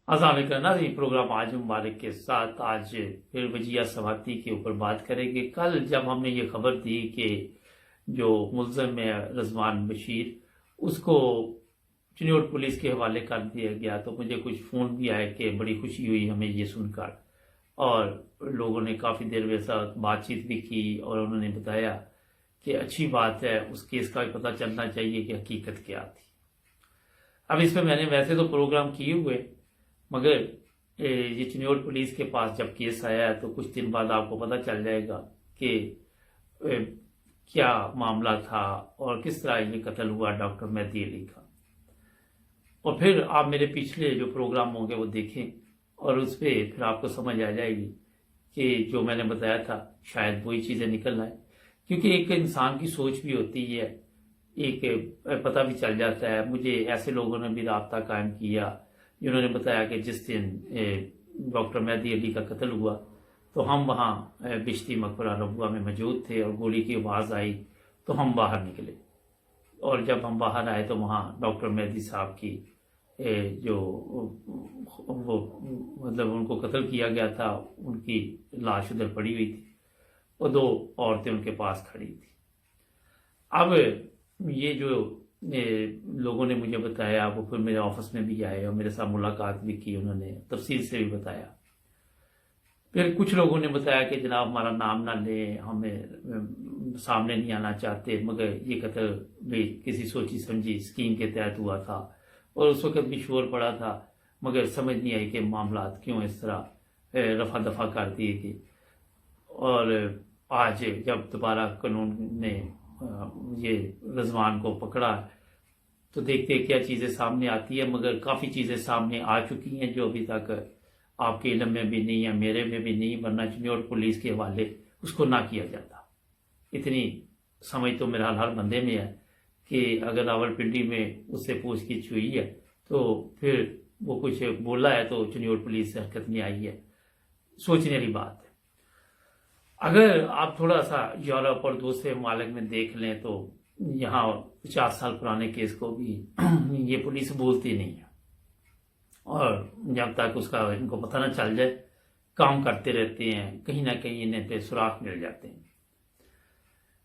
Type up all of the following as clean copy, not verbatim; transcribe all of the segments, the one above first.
السلام علیکم ناظرین، پروگرام آج مبارک کے ساتھ آج پھر وجیہ سواتی کے اوپر بات کریں گے۔ کل جب ہم نے یہ خبر دی کہ جو ملزم ہے رضوان بشیر، اس کو چنیوٹ پولیس کے حوالے کر دیا گیا، تو مجھے کچھ فون بھی آئے کہ بڑی خوشی ہوئی ہمیں یہ سن کر، اور لوگوں نے کافی دیر میرے ساتھ بات چیت بھی کی اور انہوں نے بتایا کہ اچھی بات ہے، اس کیس کا بھی پتہ چلنا چاہیے کہ حقیقت کیا تھی۔ اب اس پہ میں نے ویسے تو پروگرام کیے ہوئے، مگر یہ چنیوٹ پولیس کے پاس جب کیس آیا ہے تو کچھ دن بعد آپ کو پتہ چل جائے گا کہ کیا معاملہ تھا اور کس طرح یہ قتل ہوا ڈاکٹر مہدی علی کا۔ اور پھر آپ میرے پچھلے جو پروگرام ہوں گے وہ دیکھیں اور اس پہ پھر آپ کو سمجھ آ جائے گی کہ جو میں نے بتایا تھا شاید وہی چیزیں نکل آئیں، کیونکہ ایک انسان کی سوچ بھی ہوتی ہے، ایک پتہ بھی چل جاتا ہے۔ مجھے ایسے لوگوں نے بھی رابطہ قائم کیا جنہوں نے بتایا کہ جس دن ڈاکٹر مہدی علی کا قتل ہوا تو ہم وہاں بشتی مقبرہ ربوہ میں موجود تھے اور گولی کی آواز آئی تو ہم باہر نکلے، اور جب ہم باہر آئے تو وہاں ڈاکٹر مہدی صاحب کی جو وہ مطلب ان کو قتل کیا گیا تھا، ان کی لاش ادھر پڑی ہوئی تھی اور دو عورتیں ان کے پاس کھڑی تھی۔ اب یہ جو لوگوں نے مجھے بتایا وہ پھر میرے آفس میں بھی آئے اور میرے ساتھ ملاقات بھی کی، انہوں نے تفصیل سے بھی بتایا۔ پھر کچھ لوگوں نے بتایا کہ جناب ہمارا نام نہ لیں، ہمیں سامنے نہیں آنا چاہتے، مگر یہ قتل بھی کسی سوچی سمجھی اسکیم کے تحت ہوا تھا اور اس وقت بھی شور پڑا تھا، مگر سمجھ نہیں آئی کہ معاملات کیوں اس طرح رفع دفع کر دیے گئے۔ اور آج جب دوبارہ قانون نے یہ رضوان کو پکڑا تو دیکھتے کیا چیزیں سامنے آتی ہیں، مگر کافی چیزیں سامنے آ چکی ہیں جو ابھی تک آپ کے علم میں بھی نہیں ہے، میرے میں بھی نہیں، ورنہ چنیوٹ پولیس کے حوالے اس کو نہ کیا جاتا۔ اتنی سمجھ تو میرا ہر بندے میں ہے کہ اگر راولپنڈی میں اس سے پوچھ گچھ ہوئی ہے تو پھر وہ کچھ بولا ہے تو چنیوٹ پولیس سے حرکت میں آئی ہے، سوچنے والی بات ہے۔ اگر آپ تھوڑا سا یورپ اور دوسرے ممالک میں دیکھ لیں تو یہاں 50 سال پرانے کیس کو بھی یہ پولیس بولتی نہیں ہے، اور جب تک اس کا ان کو پتہ نہ چل جائے کام کرتے رہتے ہیں، کہیں نہ کہیں انہیں پہ سراغ مل جاتے ہیں۔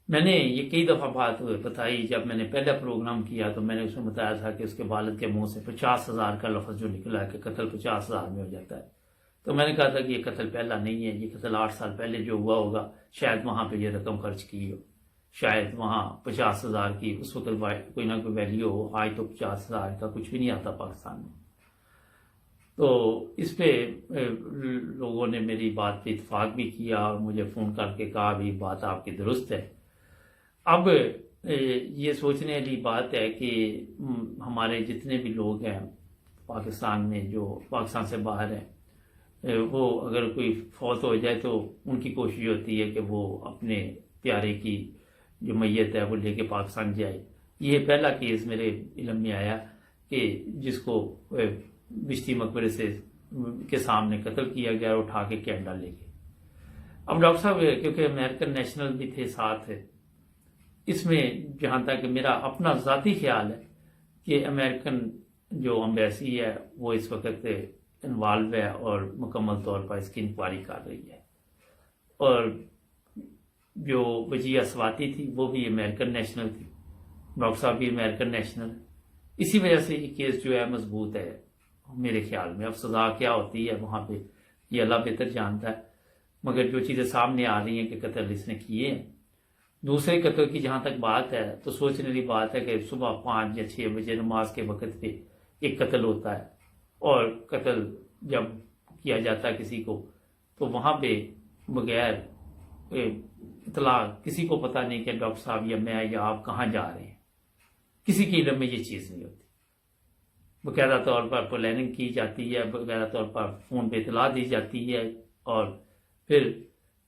میں نے یہ کئی دفعہ بات بتائی، جب میں نے پہلا پروگرام کیا تو میں نے اس میں بتایا تھا کہ اس کے والد کے منہ سے 50,000 کا لفظ جو نکلا کہ قتل 50,000 میں ہو جاتا ہے، تو میں نے کہا تھا کہ یہ قتل پہلا نہیں ہے، یہ قتل 8 سال پہلے جو ہوا ہوگا شاید وہاں پہ یہ رقم خرچ کی ہو، شاید وہاں 50,000 کی اس وقت کوئی نہ کوئی ویلیو ہو، آج تو 50,000 کا کچھ بھی نہیں آتا پاکستان میں۔ تو اس پہ لوگوں نے میری بات پہ اتفاق بھی کیا اور مجھے فون کر کے کہا بھی بات آپ کی درست ہے۔ اب یہ سوچنے والی بات ہے کہ ہمارے جتنے بھی لوگ ہیں پاکستان میں جو پاکستان سے باہر ہیں، وہ اگر کوئی فوت ہو جائے تو ان کی کوشش ہوتی ہے کہ وہ اپنے پیارے کی جو میت ہے وہ لے کے پاکستان جائے۔ یہ پہلا کیس میرے علم میں آیا کہ جس کو بشتی مقبرے کے سامنے قتل کیا گیا اور اٹھا کے کینیڈا لے گئے۔ اب ڈاکٹر صاحب کیونکہ امریکن نیشنل بھی تھے ساتھ، اس میں جہاں تک میرا اپنا ذاتی خیال ہے کہ امریکن جو امبیسی ہے وہ اس وقت انوالو ہے اور مکمل طور پر اس کی انکوائری کر رہی ہے، اور جو وجیہ سواتی تھی وہ بھی امریکن نیشنل تھی، ڈاکٹر صاحب بھی امریکن نیشنل، اسی وجہ سے یہ کیس جو ہے مضبوط ہے میرے خیال میں۔ اب سزا کیا ہوتی ہے وہاں پہ یہ اللہ بہتر جانتا ہے، مگر جو چیزیں سامنے آ رہی ہیں کہ قتل اس نے کیے ہیں۔ دوسرے قتل کی جہاں تک بات ہے تو سوچنے والی بات ہے کہ صبح 5 یا 6 بجے نماز کے وقت پہ ایک قتل ہوتا ہے، اور قتل جب کیا جاتا ہے کسی کو تو وہاں پہ بغیر اطلاع کسی کو پتہ نہیں کہ ڈاکٹر صاحب یا میں یا آپ کہاں جا رہے ہیں، کسی کے علم میں یہ چیز نہیں ہوتی۔ باقاعدہ طور پر پلاننگ کی جاتی ہے، باقاعدہ طور پر فون پہ اطلاع دی جاتی ہے، اور پھر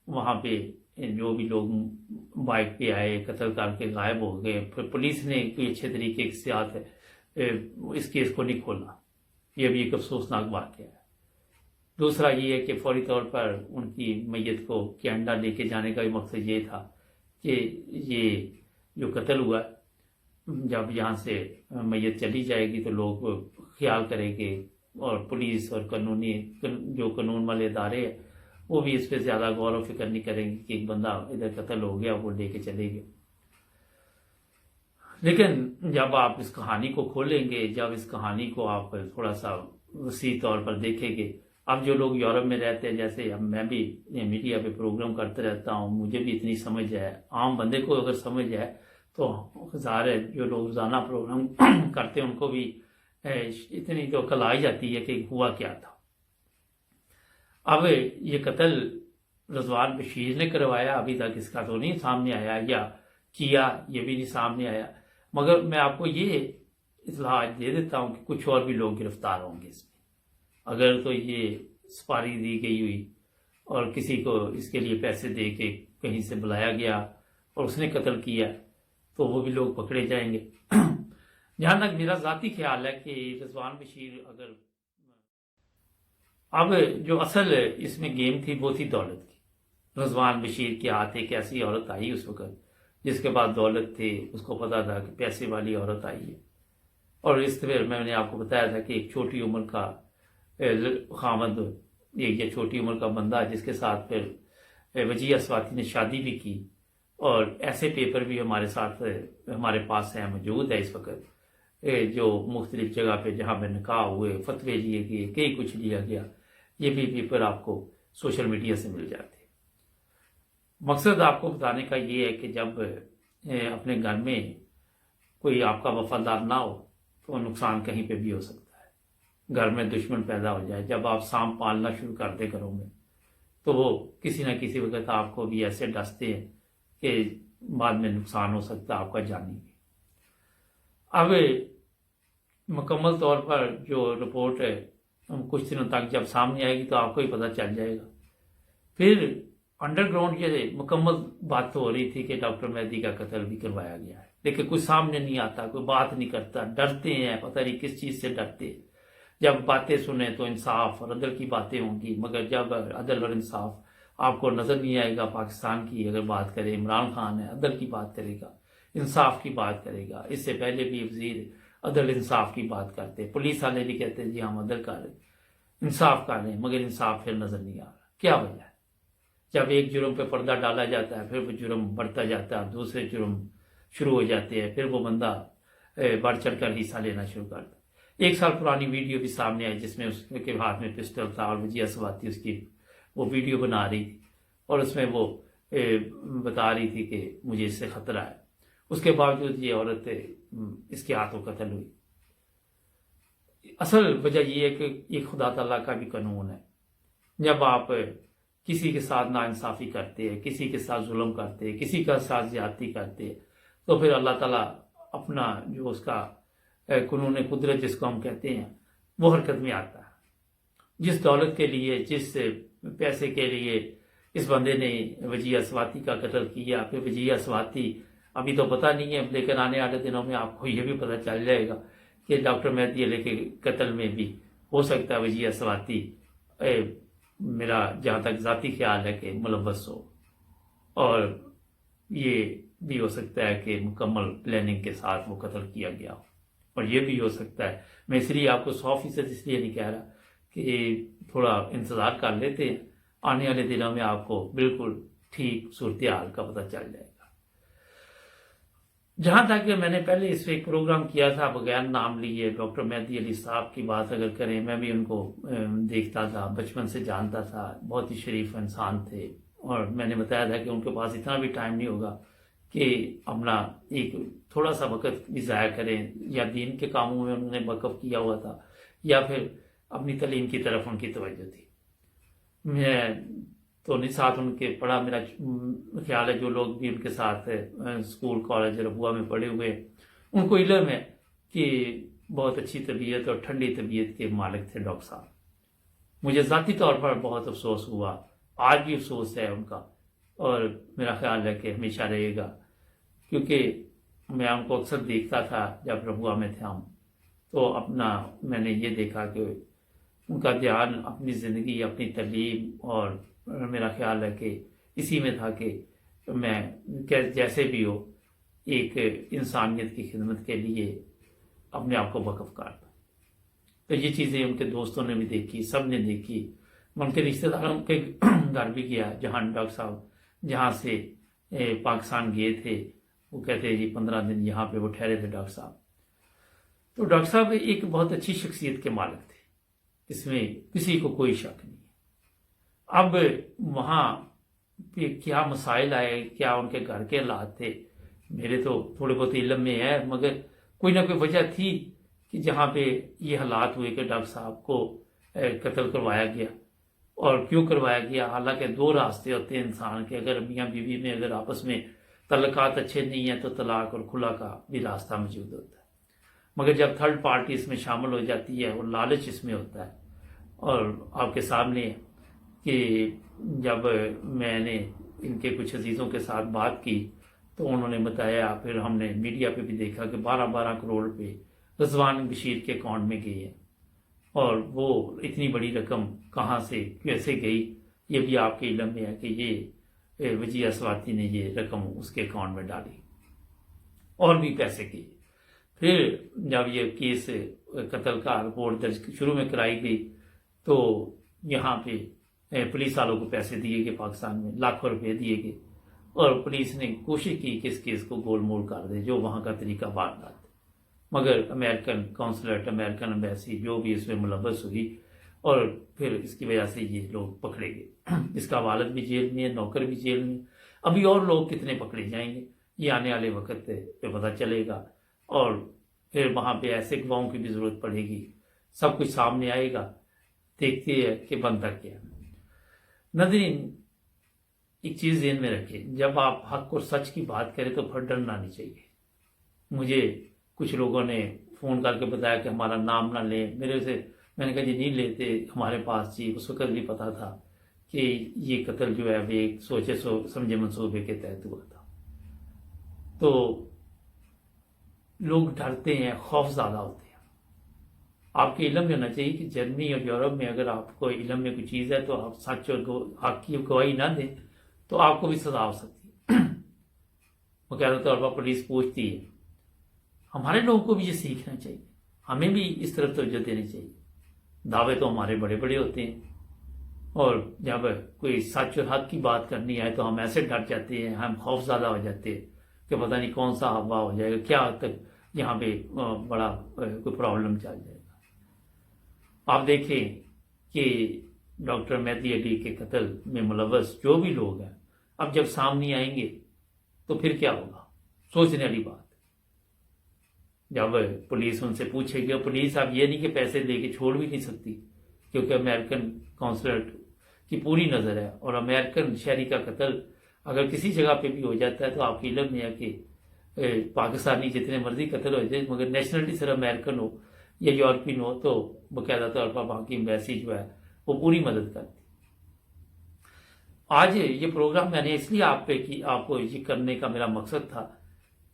وہاں پہ جو بھی لوگ بائک پہ آئے قتل کر کے غائب ہو گئے، پھر پولیس نے کوئی اچھے طریقے سے اس کیس کو نہیں کھولا۔ یہ بھی ایک افسوسناک واقعہ ہے۔ دوسرا یہ ہے کہ فوری طور پر ان کی میت کو کینیڈا لے کے جانے کا بھی مقصد یہ تھا کہ یہ جو قتل ہوا جب یہاں سے میت چلی جائے گی تو لوگ خیال کریں کہ اور پولیس اور جو قانون والے ادارے ہیں وہ بھی اس پہ زیادہ غور و فکر نہیں کریں گے کہ ایک بندہ ادھر قتل ہو گیا وہ لے کے چلے گئے. لیکن جب آپ اس کہانی کو کھولیں گے، جب اس کہانی کو آپ تھوڑا سا وسیع طور پر دیکھیں گے، اب جو لوگ یورپ میں رہتے ہیں، جیسے اب میں بھی میڈیا پہ پروگرام کرتے رہتا ہوں، مجھے بھی اتنی سمجھ ہے، عام بندے کو اگر سمجھ ہے تو ظاہر ہے جو لوگ روزانہ پروگرام کرتے ہیں ان کو بھی اتنی تو عقل آ جاتی ہے کہ ہوا کیا تھا. اب یہ قتل رضوان بشیر نے کروایا، ابھی تک اس کا تو نہیں سامنے آیا، یا کیا یہ بھی نہیں سامنے آیا، مگر میں آپ کو یہ اطلاعات دے دیتا ہوں کہ کچھ اور بھی لوگ گرفتار ہوں گے اس میں. اگر تو یہ سپاری دی گئی ہوئی اور کسی کو اس کے لیے پیسے دے کے کہیں سے بلایا گیا اور اس نے قتل کیا تو وہ بھی لوگ پکڑے جائیں گے. جہاں تک میرا ذاتی خیال ہے کہ رضوان بشیر اب جو اصل اس میں گیم تھی وہ تھی دولت کی. رضوان بشیر کے ہاتھ ایک ایسی عورت آئی اس وقت جس کے بعد دولت تھی، اس کو پتا تھا کہ پیسے والی عورت آئی ہے، اور اس طرح میں نے آپ کو بتایا تھا کہ ایک چھوٹی عمر کا خامد، ایک چھوٹی عمر کا بندہ جس کے ساتھ پھر وجیہ اسواتی نے شادی بھی کی، اور ایسے پیپر بھی ہمارے ساتھ ہمارے پاس ہیں، موجود ہے اس وقت، جو مختلف جگہ پہ جہاں پہ نکاح ہوئے، فتوے لیے گئے، کئی کچھ لیا گیا، یہ بھی پیپر آپ کو سوشل میڈیا سے مل جاتے. مقصد آپ کو بتانے کا یہ ہے کہ جب اپنے گھر میں کوئی آپ کا وفادار نہ ہو تو نقصان کہیں پہ بھی ہو سکتا ہے. گھر میں دشمن پیدا ہو جائے، جب آپ سانپ پالنا شروع کر دے گھروں میں تو وہ کسی نہ کسی وقت آپ کو بھی ایسے ڈستے ہیں کہ بعد میں نقصان ہو سکتا ہے آپ کا جانی بھی. اب مکمل طور پر جو رپورٹ ہے کچھ دنوں تک جب سامنے آئے گی تو آپ کو ہی پتہ چل جائے گا. پھر انڈر گراؤنڈ یہ مکمل بات تو ہو رہی تھی کہ ڈاکٹر مہدی کا قتل بھی کروایا گیا ہے، لیکن کوئی سامنے نہیں آتا، کوئی بات نہیں کرتا، ڈرتے ہیں، پتہ نہیں کس چیز سے ڈرتے. جب باتیں سنیں تو انصاف اور عدل کی باتیں ہوں گی، مگر جب عدل اور انصاف آپ کو نظر نہیں آئے گا. پاکستان کی اگر بات کریں، عمران خان ہے، عدل کی بات کرے گا، انصاف کی بات کرے گا. اس سے پہلے بھی وزیر عدل انصاف کی بات کرتے، پولیس والے بھی کہتے ہیں جی ہم عدل کر رہے ہیں، انصاف کر رہے ہیں، مگر انصاف پھر نظر نہیں آ رہا. کیا وجہ ہے؟ جب ایک جرم پہ پردہ ڈالا جاتا ہے پھر وہ جرم بڑھتا جاتا ہے، دوسرے جرم شروع ہو جاتے ہیں، پھر وہ بندہ بڑھ چڑھ کر حصہ لینا شروع کرتا ہے. 1 سال پرانی ویڈیو بھی سامنے آئی جس میں اس کے ہاتھ میں پسٹل تھا اور وجیہ اسواتی اس کی وہ ویڈیو بنا رہی تھی اور اس میں وہ بتا رہی تھی کہ مجھے اس سے خطرہ ہے. اس کے باوجود یہ عورت اس کے ہاتھوں قتل ہوئی. اصل وجہ یہ ہے کہ یہ خدا تعالیٰ کا بھی قانون ہے. جب آپ کسی کے ساتھ ناانصافی کرتے ہیں، کسی کے ساتھ ظلم کرتے ہیں، کسی کے ساتھ زیادتی کرتے ہیں، تو پھر اللہ تعالیٰ اپنا جو اس کا قانون قدرت جس کو ہم کہتے ہیں وہ حرکت میں آتا ہے. جس دولت کے لیے، جس پیسے کے لیے اس بندے نے وجیہ اسواتی کا قتل کیا، پھر وجیہ اسواتی ابھی تو پتہ نہیں ہے، لیکن آنے والے دنوں میں آپ کو یہ بھی پتہ چل جائے گا کہ ڈاکٹر مہدی علی کے قتل میں بھی ہو سکتا ہے وجیہ اسواتی میرا جہاں تک ذاتی خیال ہے کہ ملوث ہو، اور یہ بھی ہو سکتا ہے کہ مکمل پلاننگ کے ساتھ وہ قتل کیا گیا ہو. اور یہ بھی ہو سکتا ہے، میں اس لیے آپ کو 100% اس لیے نہیں کہہ رہا کہ تھوڑا انتظار کر لیتے ہیں، آنے والے دنوں میں آپ کو بالکل ٹھیک صورتحال کا پتہ چل جائے گا. جہاں تک کہ میں نے پہلے اس پہ ایک پروگرام کیا تھا بغیر نام لیے، ڈاکٹر مہدی علی صاحب کی بات اگر کریں، میں بھی ان کو دیکھتا تھا، بچپن سے جانتا تھا، بہت ہی شریف انسان تھے، اور میں نے بتایا تھا کہ ان کے پاس اتنا بھی ٹائم نہیں ہوگا کہ اپنا ایک تھوڑا سا وقت بھی ضائع کریں، یا دین کے کاموں میں انہوں نے وقف کیا ہوا تھا یا پھر اپنی تعلیم کی طرف ان کی توجہ تھی. میں تو نہیں ساتھ ان کے پڑھا، میرا خیال ہے جو لوگ بھی ان کے ساتھ اسکول کالج ربوہ میں پڑھے ہوئے ان کو علم ہے کہ بہت اچھی طبیعت اور ٹھنڈی طبیعت کے مالک تھے ڈاکٹر صاحب. مجھے ذاتی طور پر بہت افسوس ہوا، آج بھی افسوس ہے ان کا، اور میرا خیال ہے کہ ہمیشہ رہے گا، کیونکہ میں ان کو اکثر دیکھتا تھا جب ربوہ میں تھے ہم، تو اپنا میں نے یہ دیکھا کہ ان کا دھیان اپنی زندگی، اپنی تعلیم، اور میرا خیال ہے کہ اسی میں تھا کہ میں جیسے بھی ہو ایک انسانیت کی خدمت کے لیے اپنے آپ کو وقف کر دوں. تو یہ چیزیں ان کے دوستوں نے بھی دیکھی، سب نے دیکھی. ان کے رشتہ داروں کے گھر بھی گیا جہاں ڈاکٹر صاحب جہاں سے پاکستان گئے تھے، وہ کہتے ہیں جی 15 دن یہاں پہ وہ ٹھہرے تھے ڈاکٹر صاحب. تو ڈاکٹر صاحب ایک بہت اچھی شخصیت کے مالک تھے، اس میں کسی کو کوئی شک نہیں. اب وہاں پہ کیا مسائل آئے، کیا ان کے گھر کے حالات تھے، میرے تو تھوڑے بہت علم میں ہے، مگر کوئی نہ کوئی وجہ تھی کہ جہاں پہ یہ حالات ہوئے کہ ڈاکٹر صاحب کو قتل کروایا گیا. اور کیوں کروایا گیا؟ حالانکہ 2 راستے ہوتے ہیں انسان کے، اگر میاں بیوی میں اگر آپس میں تعلقات اچھے نہیں ہیں تو طلاق اور خلا کا بھی راستہ موجود ہوتا ہے. مگر جب تھرڈ پارٹی اس میں شامل ہو جاتی ہے اور لالچ اس میں ہوتا ہے، اور آپ کے سامنے کہ جب میں نے ان کے کچھ عزیزوں کے ساتھ بات کی تو انہوں نے بتایا، پھر ہم نے میڈیا پہ بھی دیکھا کہ 12 کروڑ روپے رضوان بشیر کے اکاؤنٹ میں گئے ہیں، اور وہ اتنی بڑی رقم کہاں سے کیسے گئی یہ بھی آپ کے علم میں ہے کہ یہ وجیہ سواتی نے یہ رقم اس کے اکاؤنٹ میں ڈالی اور بھی پیسے کی. پھر جب یہ کیس قتل کا رپورٹ درج شروع میں کرائی گئی تو یہاں پہ پولیس والوں کو پیسے دیے گئے، پاکستان میں لاکھوں روپے دیے گئے، اور پولیس نے کوشش کی کہ اس کیس کو گول مول کر دے جو وہاں کا طریقہ واردات. مگر امریکن قونصلیٹ، امریکن ایمبیسی جو بھی اس میں ملوث ہوئی، اور پھر اس کی وجہ سے یہ لوگ پکڑے گئے. اس کا والد بھی جیل میں ہے، نوکر بھی جیل میں، ابھی اور لوگ کتنے پکڑے جائیں گے یہ آنے والے وقت پہ پتہ چلے گا. اور پھر وہاں پہ ایسے گواہوں کی بھی ضرورت پڑے گی، سب کچھ سامنے آئے گا، دیکھتے ہیں کہ بنتا کیا. ناظرین، ایک چیز ذہن میں رکھیں، جب آپ حق اور سچ کی بات کریں تو پھر ڈرنا نہیں چاہیے. مجھے کچھ لوگوں نے فون کر کے بتایا کہ ہمارا نام نہ لیں، میں نے کہا جی نہیں لیتے، ہمارے پاس جی اس وقت بھی پتا تھا کہ یہ قتل جو ہے وہ ایک سوچے سمجھے منصوبے کے تحت ہوا تھا. تو لوگ ڈرتے ہیں، خوف زیادہ ہوتے ہیں. آپ کے علم میں ہونا چاہیے کہ جرمنی اور یورپ میں اگر آپ کو علم میں کوئی چیز ہے تو آپ سچ اور حق کی گواہی نہ دیں تو آپ کو بھی سزا ہو سکتی ہے. باقاعدہ طور پر پولیس پوچھتی ہے. ہمارے لوگوں کو بھی یہ سیکھنا چاہیے، ہمیں بھی اس طرف توجہ دینی چاہیے. دعوے تو ہمارے بڑے بڑے ہوتے ہیں، اور جب کوئی سچ اور حق کی بات کرنی ہے تو ہم ایسے ڈر جاتے ہیں، ہم خوف زیادہ ہو جاتے ہیں کہ پتہ نہیں کون سا ہوا ہو جائے گا، کیا حد تک یہاں پہ بڑا کوئی پرابلم چل جائے گا. آپ دیکھیں کہ ڈاکٹر مہدی علی کے قتل میں ملوث جو بھی لوگ ہیں اب جب سامنے آئیں گے تو پھر کیا ہوگا؟ سوچنے والی بات. جب پولیس ان سے پوچھے گی، اور پولیس اب یہ نہیں کہ پیسے دے کے چھوڑ بھی نہیں سکتی، کیونکہ امریکن قونصلیٹ کی پوری نظر ہے، اور امریکن شہری کا قتل اگر کسی جگہ پہ بھی ہو جاتا ہے تو آپ کی علم میں ہے کہ پاکستانی جتنے مرضی قتل ہو جائے مگر نیشنلٹی صرف امریکن ہو یا یورپین ہو تو باقاعدہ طور پر وہاں کی ایمبیسی جو ہے وہ پوری مدد کرتی. آج یہ پروگرام میں نے اس لیے آپ کو یہ کرنے کا میرا مقصد تھا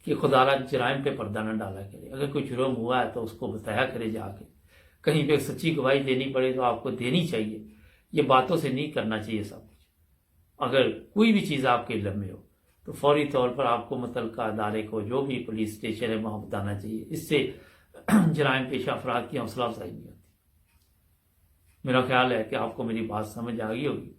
کہ خدا را جرائم پہ پردہ نہ ڈالا کرے. اگر کوئی جرم ہوا ہے تو اس کو بتایا کرے، جا کے کہیں پہ سچی گواہی دینی پڑے تو آپ کو دینی چاہیے. یہ باتوں سے نہیں کرنا چاہیے سب کچھ. اگر کوئی بھی چیز آپ کے علم میں ہو تو فوری طور پر آپ کو متعلقہ ادارے کو جو بھی پولیس اسٹیشن ہے وہاں بتانا چاہیے. اس سے جرائم پیشہ افراد کی حوصلہ افزائی نہیں ہوتی. میرا خیال ہے کہ آپ کو میری بات سمجھ آ گئی ہوگی.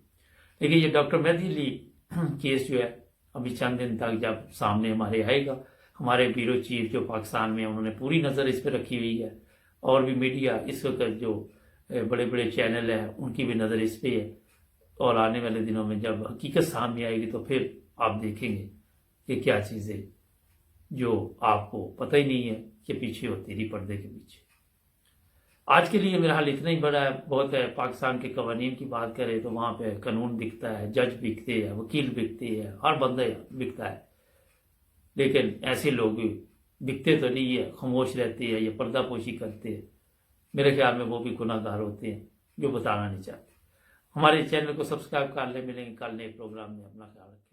لیکن یہ ڈاکٹر مہدی علی کیس جو ہے ابھی چند دن تک جب سامنے ہمارے آئے گا، ہمارے بیورو چیف جو پاکستان میں انہوں نے پوری نظر اس پہ رکھی ہوئی ہے، اور بھی میڈیا اس وقت جو بڑے بڑے چینل ہیں ان کی بھی نظر اس پہ ہے. اور آنے والے دنوں میں جب حقیقت سامنے آئے گی تو پھر آپ دیکھیں گے کہ کیا چیزیں جو آپ کو پتہ ہی نہیں ہے کہ پیچھے ہوتی رہی پردے کے پیچھے. آج کے لیے میرا حال اتنا ہی بڑا ہے، بہت ہے. پاکستان کے قوانین کی بات کریں تو وہاں پہ قانون بکتا ہے، جج بکتے ہیں، وکیل بکتے ہیں، ہر بندہ بکتا ہے. لیکن ایسے لوگ بکتے تو نہیں ہے، خاموش رہتے ہیں یا پردہ پوشی کرتے ہیں. میرے خیال میں وہ بھی گناہ گار ہوتے ہیں جو بتانا نہیں چاہتے. ہمارے چینل کو سبسکرائب کر لیں. ملیں گے کل نئے پروگرام میں. اپنا خیال رکھیں.